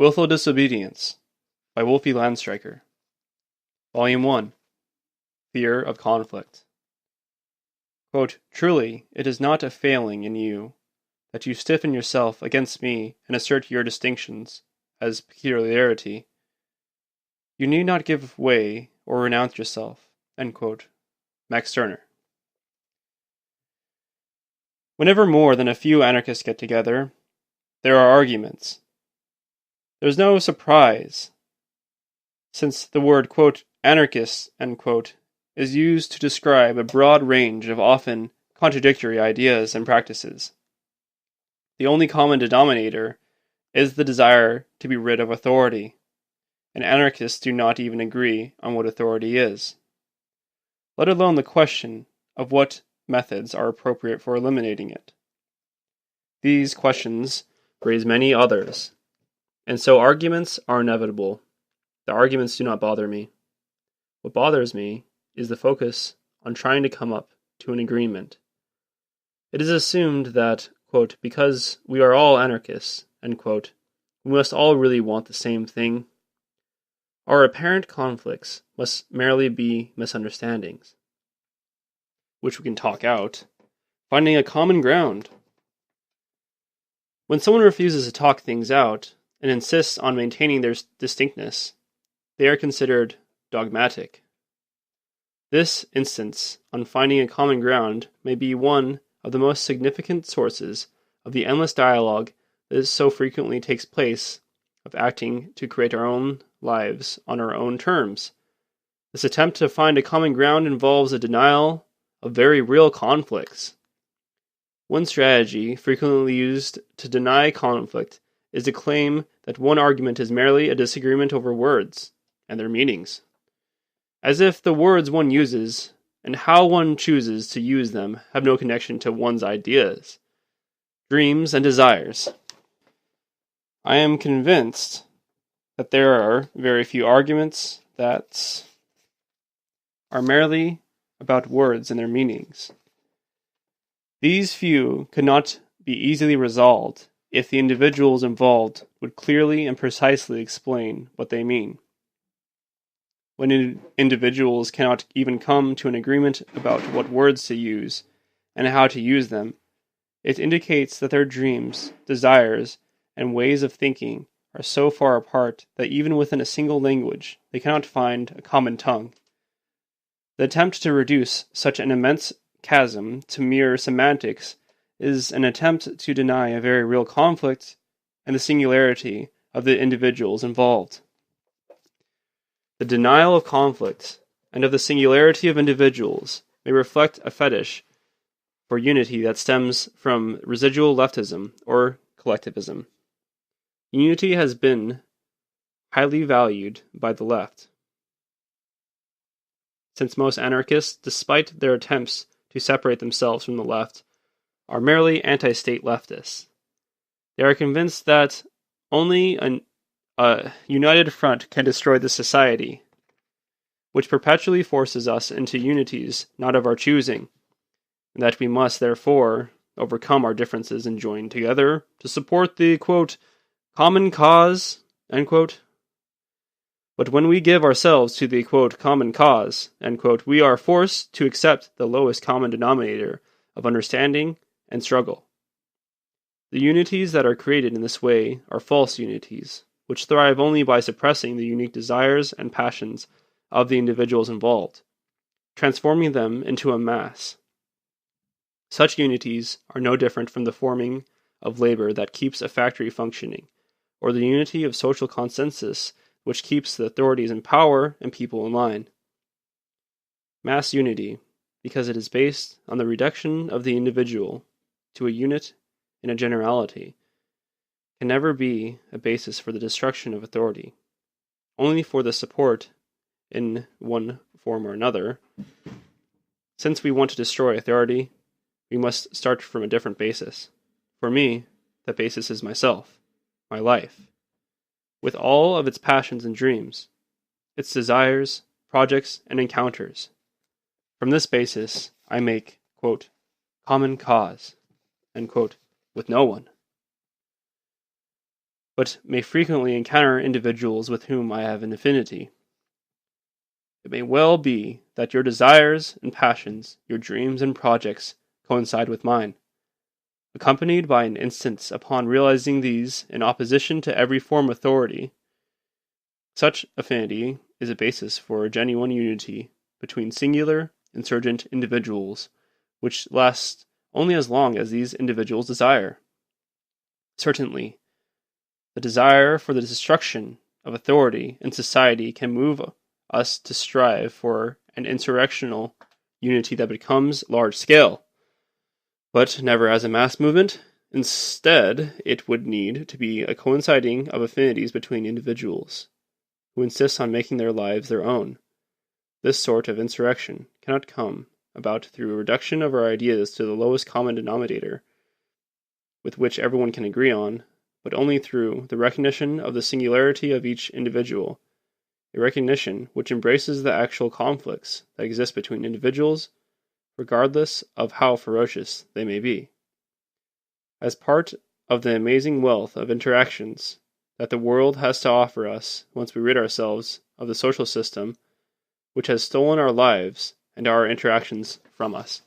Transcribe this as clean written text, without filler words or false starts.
Willful Disobedience by Wolfi Landstreicher. Volume 1. Fear of Conflict. Quote, "Truly, it is not a failing in you that you stiffen yourself against me and assert your distinctions as peculiarity. You need not give way or renounce yourself." End quote. Max Stirner. Whenever more than a few anarchists get together, there are arguments. There's no surprise, since the word, quote, "anarchists," end quote, is used to describe a broad range of often contradictory ideas and practices. The only common denominator is the desire to be rid of authority, and anarchists do not even agree on what authority is, let alone the question of what methods are appropriate for eliminating it. These questions raise many others, and so arguments are inevitable. The arguments do not bother me. What bothers me is the focus on trying to come up to an agreement. It is assumed that, quote, because we are all anarchists, end quote, we must all really want the same thing. Our apparent conflicts must merely be misunderstandings, which we can talk out, finding a common ground. When someone refuses to talk things out and insists on maintaining their distinctness, they are considered dogmatic. This insistence on finding a common ground may be one of the most significant sources of the endless dialogue that so frequently takes place of acting to create our own lives on our own terms. This attempt to find a common ground involves a denial of very real conflicts. One strategy frequently used to deny conflict is to claim that one argument is merely a disagreement over words and their meanings, as if the words one uses and how one chooses to use them have no connection to one's ideas, dreams, and desires. I am convinced that there are very few arguments that are merely about words and their meanings. These few could not be easily resolved if the individuals involved would clearly and precisely explain what they mean. When individuals cannot even come to an agreement about what words to use and how to use them, it indicates that their dreams, desires, and ways of thinking are so far apart that even within a single language they cannot find a common tongue. The attempt to reduce such an immense chasm to mere semantics is an attempt to deny a very real conflict and the singularity of the individuals involved. The denial of conflict and of the singularity of individuals may reflect a fetish for unity that stems from residual leftism or collectivism. Unity has been highly valued by the left, since most anarchists, despite their attempts to separate themselves from the left, are merely anti-state leftists. They are convinced that only a united front can destroy the society, which perpetually forces us into unities not of our choosing, and that we must, therefore, overcome our differences and join together to support the, quote, common cause, end quote. But when we give ourselves to the, quote, common cause, end quote, we are forced to accept the lowest common denominator of understanding and struggle. The unities that are created in this way are false unities, which thrive only by suppressing the unique desires and passions of the individuals involved, transforming them into a mass. Such unities are no different from the forming of labor that keeps a factory functioning, or the unity of social consensus which keeps the authorities in power and people in line. Mass unity, because it is based on the reduction of the individual to a unit in a generality, can never be a basis for the destruction of authority, only for the support in one form or another. Since we want to destroy authority, we must start from a different basis. For me, that basis is myself, my life, with all of its passions and dreams, its desires, projects, and encounters. From this basis, I make, quote, common cause, end quote, with no one. but may frequently encounter individuals with whom I have an affinity. It may well be that your desires and passions, your dreams and projects coincide with mine. Accompanied by an insistence upon realizing these in opposition to every form of authority, such affinity is a basis for a genuine unity between singular, insurgent individuals, which lasts only as long as these individuals desire. Certainly, the desire for the destruction of authority in society can move us to strive for an insurrectional unity that becomes large-scale, but never as a mass movement. Instead, it would need to be a coinciding of affinities between individuals, who insist on making their lives their own. This sort of insurrection cannot come about through a reduction of our ideas to the lowest common denominator, with which everyone can agree on, but only through the recognition of the singularity of each individual, a recognition which embraces the actual conflicts that exist between individuals, regardless of how ferocious they may be. As part of the amazing wealth of interactions that the world has to offer us once we rid ourselves of the social system which has stolen our lives and our interactions from us.